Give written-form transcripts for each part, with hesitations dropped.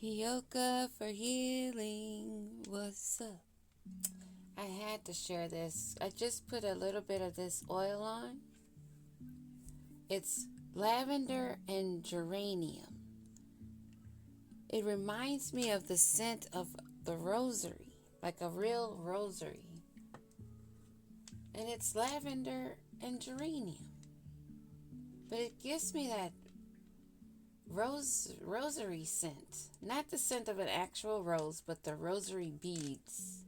Yoga for healing. What's up? I had to share this. I just put a little bit of this oil on. It's lavender and geranium. It reminds me of the scent of the rosary, like a real rosary. And it's lavender and geranium. But it gives me that rosary scent. Not the scent of an actual rose, but the rosary beads.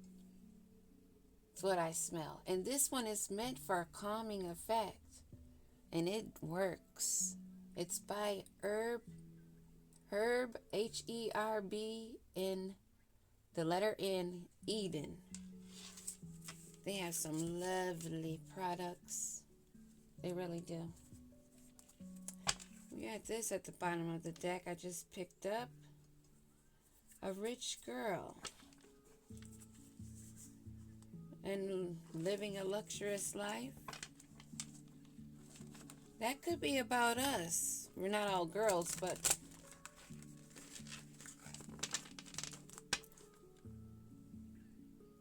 It's what I smell. And this one is meant for a calming effect. And it works. It's by Herb, Herb, in the letter N, Eden. They have some lovely products. They really do. We got this at the bottom of the deck I just picked up. A rich girl. And living a luxurious life. That could be about us. We're not all girls, but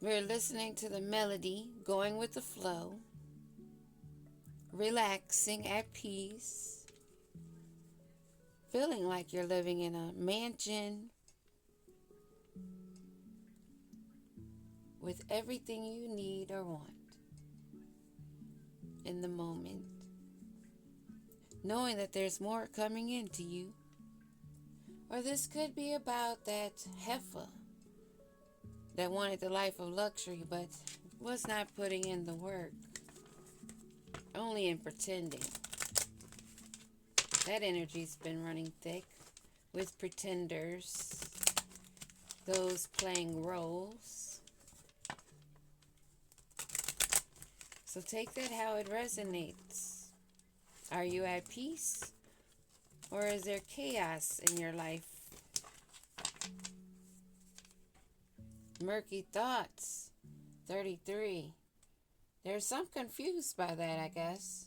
we're listening to the melody, going with the flow, relaxing at peace, feeling like you're living in a mansion with everything you need or want in the moment, knowing that there's more coming into you. Or this could be about that heifer that wanted the life of luxury but was not putting in the work, only in pretending. That energy's been running thick with pretenders, those playing roles. So take that how it resonates. Are you at peace? Or is there chaos in your life? Murky thoughts. 33. There's some confused by that, I guess.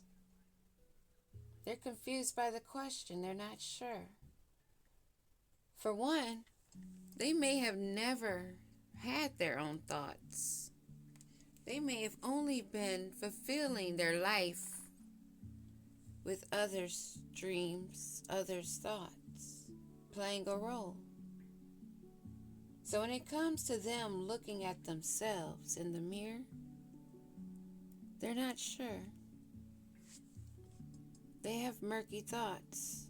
They're confused by the question. They're not sure. For one, they may have never had their own thoughts. They may have only been fulfilling their life with others' dreams, others' thoughts, playing a role. So when it comes to them looking at themselves in the mirror, they're not sure. They have murky thoughts.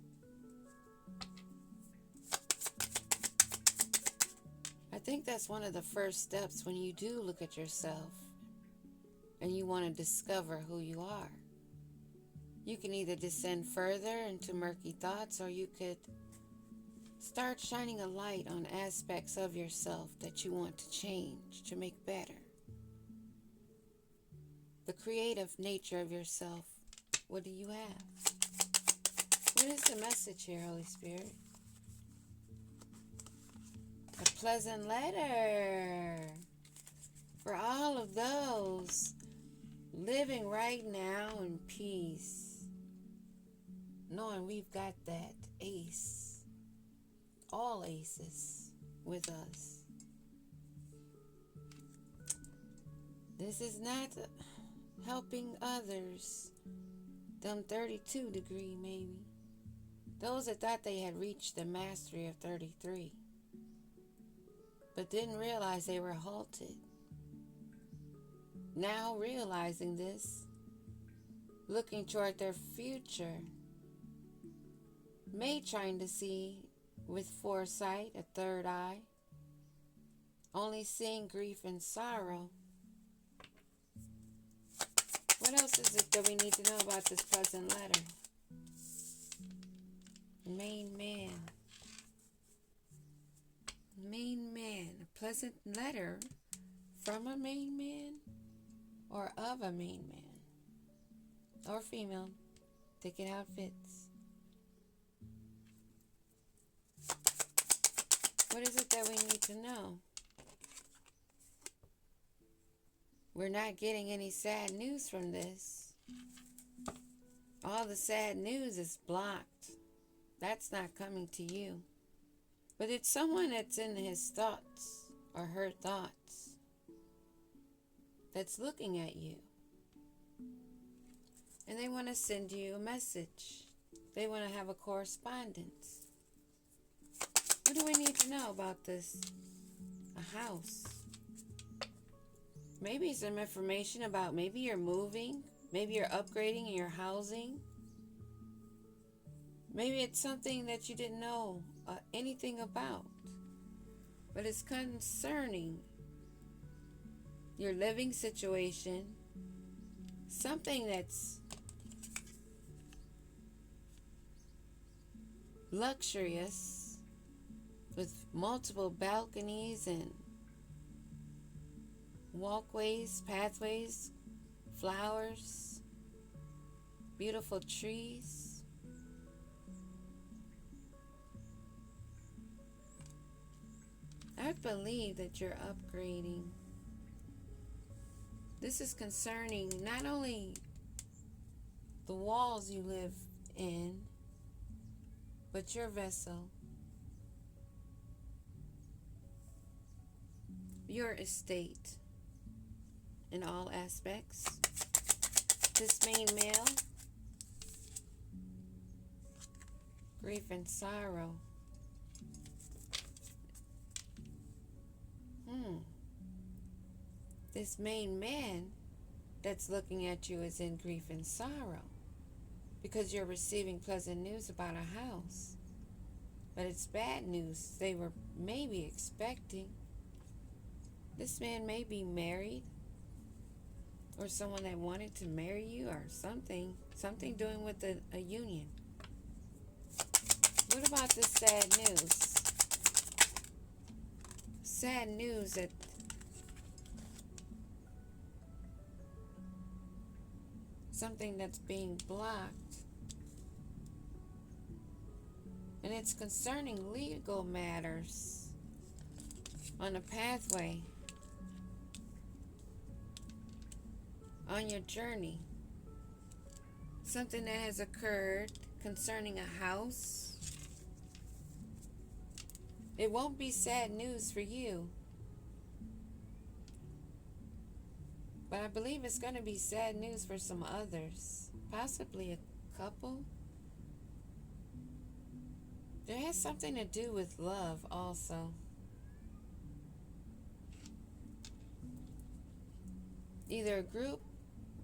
I think that's one of the first steps when you do look at yourself and you want to discover who you are. You can either descend further into murky thoughts, or you could start shining a light on aspects of yourself that you want to change, to make better. The creative nature of yourself. What do you have? What is the message here, Holy Spirit? A pleasant letter for all of those living right now in peace, knowing we've got that ace, all aces with us. This is not helping others, them 32 degree maybe, those that thought they had reached the mastery of 33 but didn't realize they were halted. Now realizing this, looking toward their future, may trying to see with foresight, a third eye, only seeing grief and sorrow. What else is it that we need to know about this pleasant letter? Main man. Main man. A pleasant letter from a main man or of a main man or female. Take it how it fits. What is it that we need to know? We're not getting any sad news from this. All the sad news is blocked. That's not coming to you. But it's someone that's in his thoughts or her thoughts that's looking at you. And they want to send you a message. They want to have a correspondence. What do we need to know about this? A house. Maybe some information about maybe you're moving. Maybe you're upgrading your housing. Maybe it's something that you didn't know anything about. But it's concerning your living situation. Something that's luxurious with multiple balconies and walkways, pathways, flowers, beautiful trees. I believe that you're upgrading. This is concerning not only the walls you live in, but your vessel, your estate in all aspects. This main male, grief and sorrow. This main man that's looking at you is in grief and sorrow because you're receiving pleasant news about a house. But it's bad news they were maybe expecting. This man may be married or someone that wanted to marry you or something doing with a union. What about this sad news? Sad news that something that's being blocked, and it's concerning legal matters on a pathway on your journey. Something that has occurred concerning a house. It won't be sad news for you, but I believe it's going to be sad news for some others, possibly a couple. There has something to do with love also. Either a group,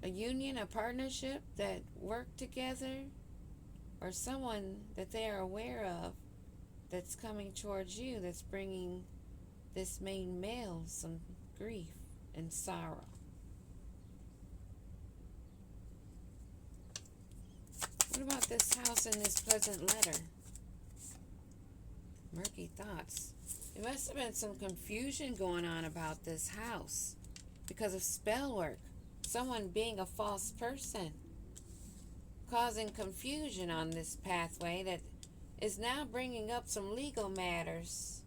a union, a partnership that work together, or someone that they are aware of that's coming towards you that's bringing this main male some grief and sorrow. What about this house and this pleasant letter? Murky thoughts. There must have been some confusion going on about this house because of spell work. Someone being a false person, causing confusion on this pathway that is now bringing up some legal matters.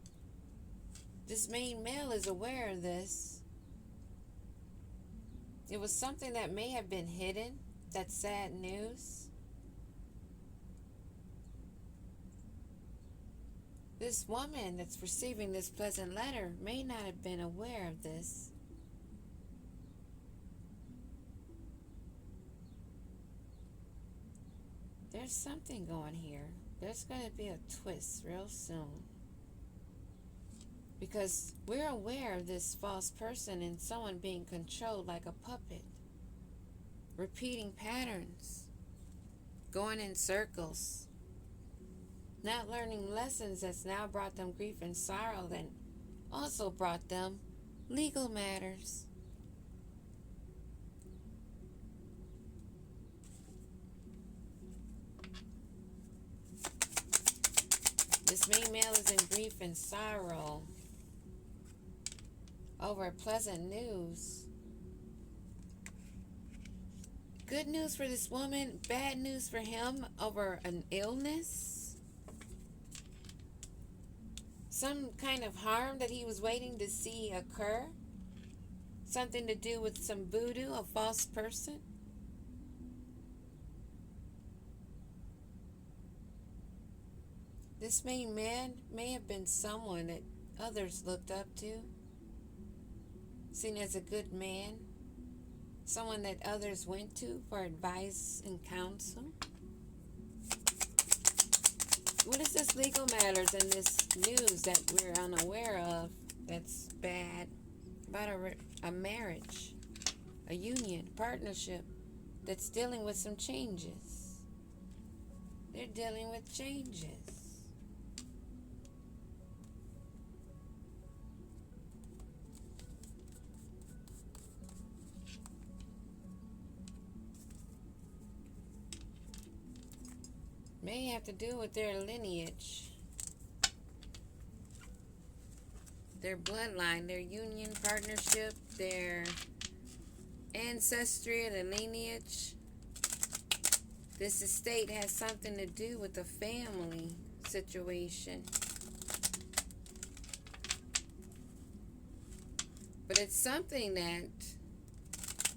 This main male is aware of this. It was something that may have been hidden. That's sad news. This woman that's receiving this pleasant letter may not have been aware of this. There's something going here. There's going to be a twist real soon. Because we're aware of this false person and someone being controlled like a puppet. Repeating patterns. Going in circles. Not learning lessons that's now brought them grief and sorrow, that also brought them legal matters. This main male is in grief and sorrow over pleasant news. Good news for this woman, bad news for him over an illness. Some kind of harm that he was waiting to see occur. Something to do with some voodoo, a false person. This main man may have been someone that others looked up to, seen as a good man, someone that others went to for advice and counsel. What is this legal matters and this news that we're unaware of that's bad about a marriage, a union, partnership that's dealing with some changes? They're dealing with changes. May have to do with their lineage, their bloodline, their union, partnership, their ancestry, the lineage. This estate has something to do with the family situation. But it's something that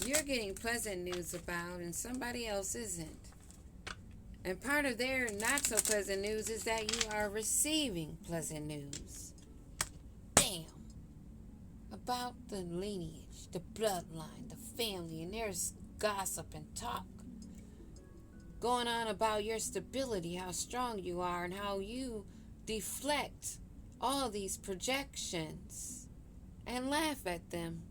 you're getting pleasant news about and somebody else isn't. And part of their not so pleasant news is that you are receiving pleasant news. Damn. About the lineage, the bloodline, the family, and there's gossip and talk going on about your stability, how strong you are, and how you deflect all these projections and laugh at them.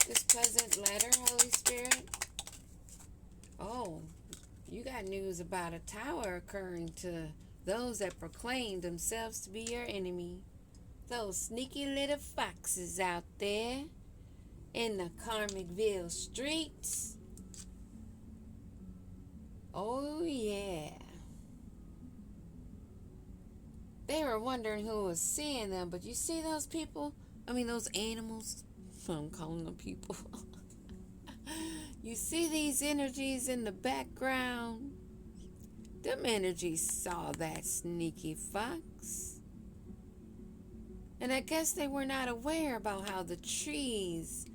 This pleasant letter, Holy Spirit. Oh, you got news about a tower occurring to those that proclaim themselves to be your enemy. Those sneaky little foxes out there in the Carmigville streets. Oh, yeah. They were wondering who was seeing them, but you see those people? I mean, those animals. I'm calling them people. You see these energies in the background? Them energies saw that sneaky fox. And I guess they were not aware about how the trees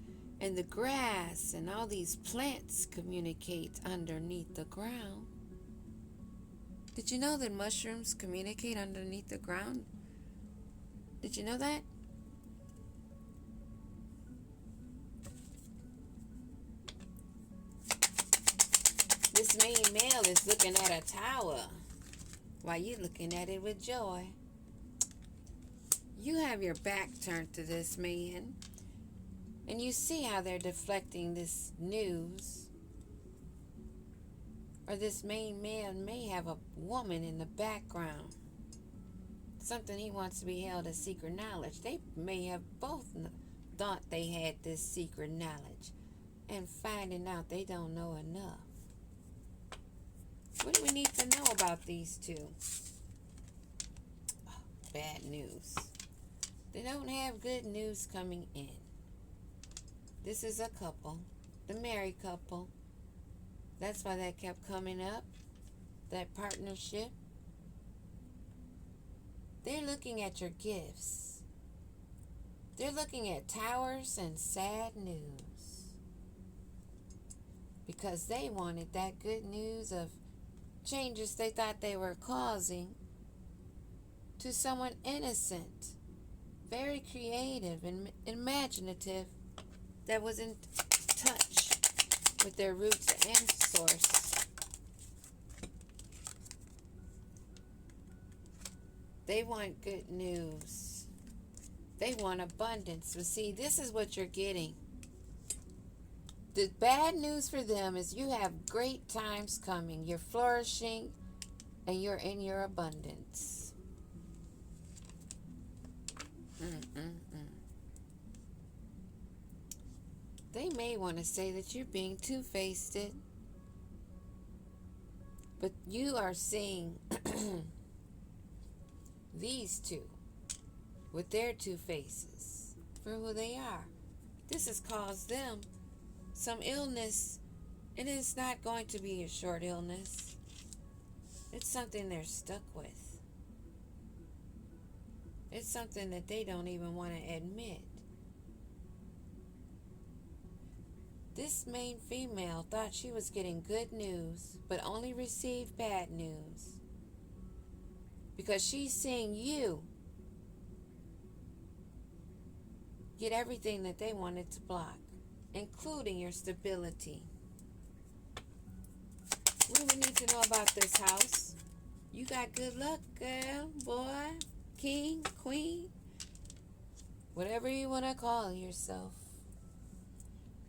and the grass and all these plants communicate underneath the ground. Did you know that mushrooms communicate underneath the ground? Did you know that? This main male is looking at a tower while you're looking at it with joy. You have your back turned to this man, and you see how they're deflecting this news. Or this main man may have a woman in the background. Something he wants to be held as secret knowledge. They may have both thought they had this secret knowledge and finding out they don't know enough. What do we need to know about these two? Oh, bad news. They don't have good news coming in. This is a couple, the married couple. That's why that kept coming up, that partnership. They're looking at your gifts. They're looking at towers and sad news. Because they wanted that good news of changes they thought they were causing to someone innocent, very creative and imaginative, that was in touch with their roots and source. They want good news. They want abundance. But see, this is what you're getting. The bad news for them is you have great times coming. You're flourishing and you're in your abundance. They may want to say that you're being two-faced, but you are seeing these two with their two faces for who they are. This has caused them some illness, and it's not going to be a short illness. It's something they're stuck with. It's something that they don't even want to admit. This main female thought she was getting good news, but only received bad news. Because she's seeing you get everything that they wanted to block, including your stability. What do we need to know about this house? You got good luck, girl, boy, king, queen, whatever you want to call yourself.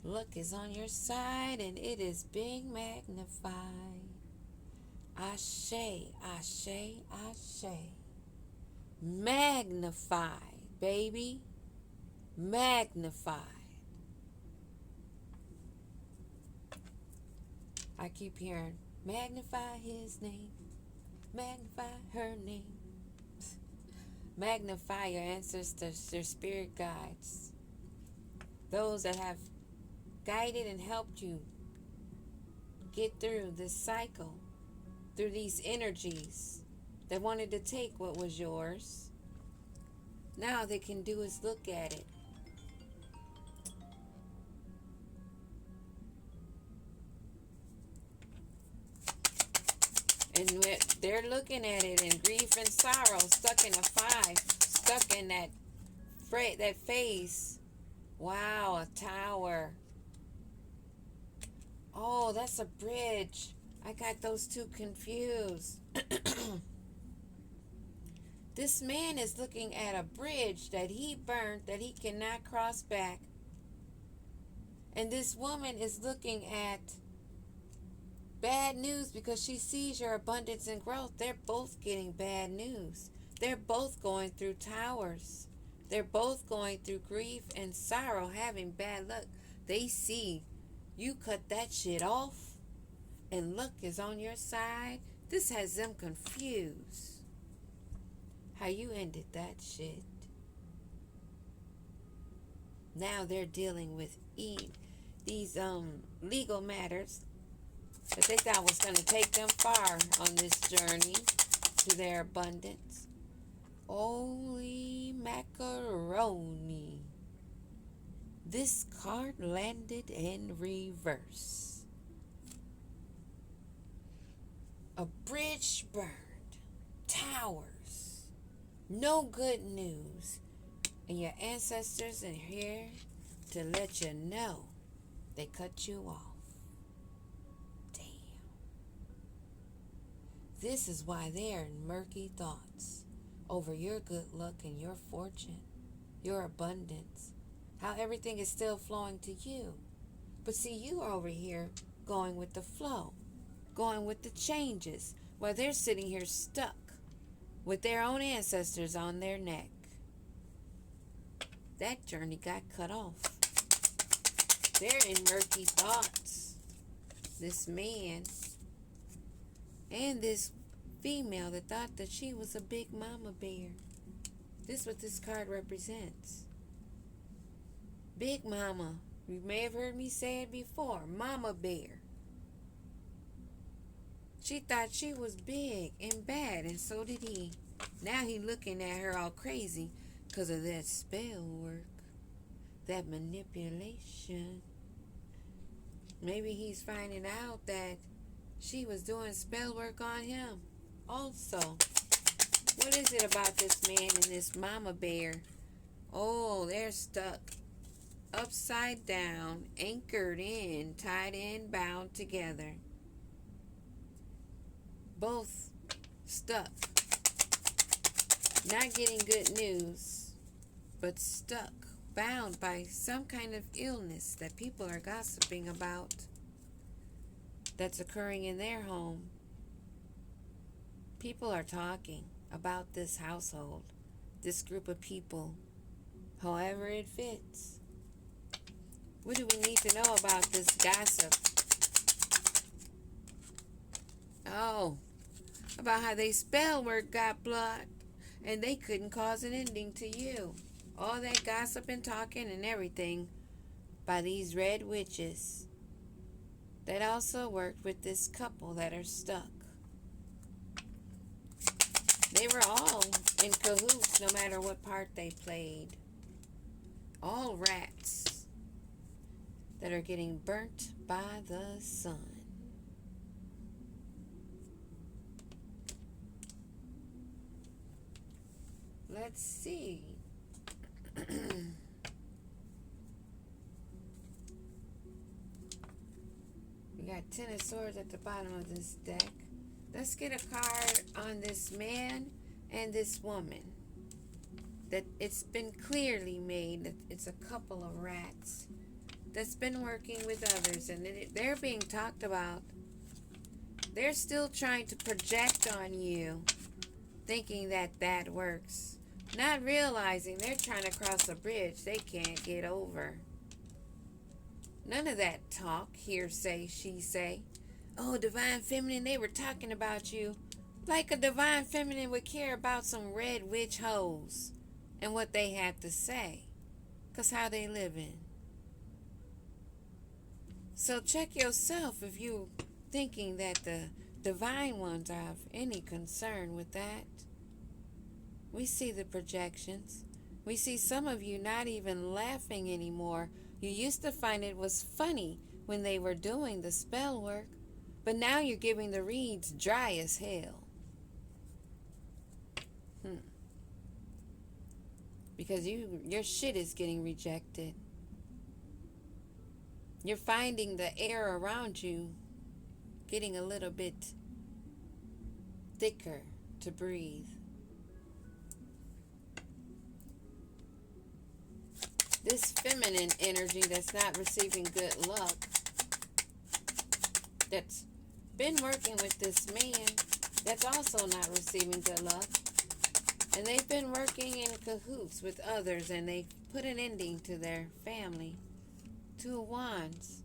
Luck is on your side and it is being magnified. Ashe, ashe, ashe. Magnified, baby. Magnified. I keep hearing, magnify his name. Magnify her name. Magnify your ancestors, your spirit guides. Those that have guided and helped you get through this cycle, through these energies that wanted to take what was yours. Now they can do is look at it. And they're looking at it in grief and sorrow, stuck in a 5, stuck in that phase. Wow, a tower. Oh, that's a bridge. I got those two confused. This man is looking at a bridge that he burnt that he cannot cross back. And this woman is looking at bad news because she sees your abundance and growth. They're both getting bad news. They're both going through towers. They're both going through grief and sorrow, having bad luck. They see you cut that shit off and luck is on your side. This has them confused. How you ended that shit. Now they're dealing with these legal matters that they thought was going to take them far on this journey to their abundance. Holy macaroni. This card landed in reverse. A bridge burned. Towers. No good news. And your ancestors are here to let you know they cut you off. Damn. This is why they're in murky thoughts over your good luck and your fortune, your abundance, how everything is still flowing to you. But see, you are over here going with the flow, going with the changes, while they're sitting here stuck with their own ancestors on their neck. That journey got cut off. They're in murky thoughts. This man and this female that thought that she was a big mama bear. This is what this card represents. Big mama. You may have heard me say it before. Mama bear. She thought she was big and bad, and so did he. Now he looking at her all crazy because of that spell work, that manipulation. Maybe he's finding out that she was doing spell work on him also. What is it about this man and this mama bear? Oh, they're stuck upside down, anchored in, tied in, bound together. Both stuck. Not getting good news, but stuck, bound by some kind of illness that people are gossiping about that's occurring in their home. People are talking about this household, this group of people, however it fits. What do we need to know about this gossip? Oh, about how they spell work got blocked and they couldn't cause an ending to you. All that gossip and talking and everything by these red witches that also worked with this couple that are stuck. They were all in cahoots no matter what part they played. All rats. that are getting burnt by the sun. Let's see. We got Ten of Swords at the bottom of this deck. Let's get a card on this man and this woman. That it's been clearly made that it's a couple of rats that's been working with others, and they're being talked about. They're still trying to project on you, thinking that that works, not realizing they're trying to cross a bridge they can't get over. None of that talk, hearsay, she say. Oh, Divine Feminine, they were talking about you. Like a Divine Feminine would care about some red witch hoes and what they have to say. 'Cause how they living. So check yourself if you thinking that the divine ones have any concern with that. We see the projections. We see some of you not even laughing anymore. You used to find it was funny when they were doing the spell work, but now you're giving the reads dry as hell. Because your shit is getting rejected. You're finding the air around you getting a little bit thicker to breathe. This feminine energy that's not receiving good luck, that's been working with this man, that's also not receiving good luck. And they've been working in cahoots with others, and they put an ending to their family. Two of Wands.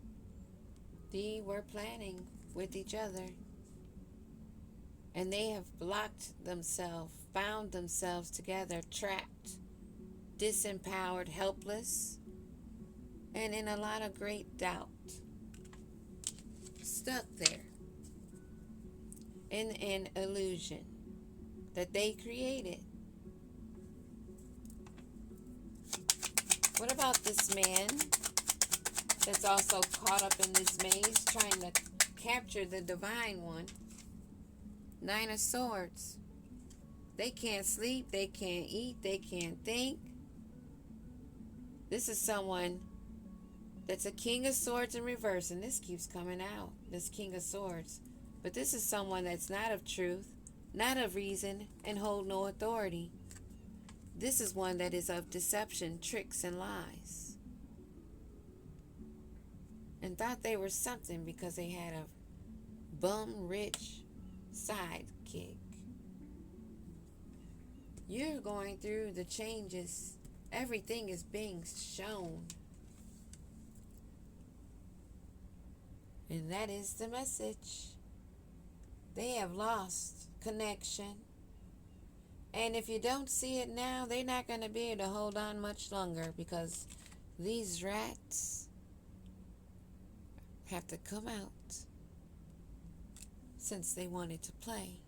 They were planning with each other. And they have blocked themselves, bound themselves together, trapped, disempowered, helpless, and in a lot of great doubt. Stuck there in an illusion that they created. What about this man that's also caught up in this maze trying to capture the divine one? Nine of Swords. They can't sleep, they can't eat, they can't think. This is someone that's a King of Swords in reverse, and this keeps coming out, this King of Swords. But this is someone that's not of truth, not of reason, and hold no authority. This is one that is of deception, tricks, and lies. And thought they were something because they had a bum-rich sidekick. You're going through the changes. Everything is being shown. And that is the message. They have lost connection. And if you don't see it now, they're not going to be able to hold on much longer, because these rats have to come out since they wanted to play.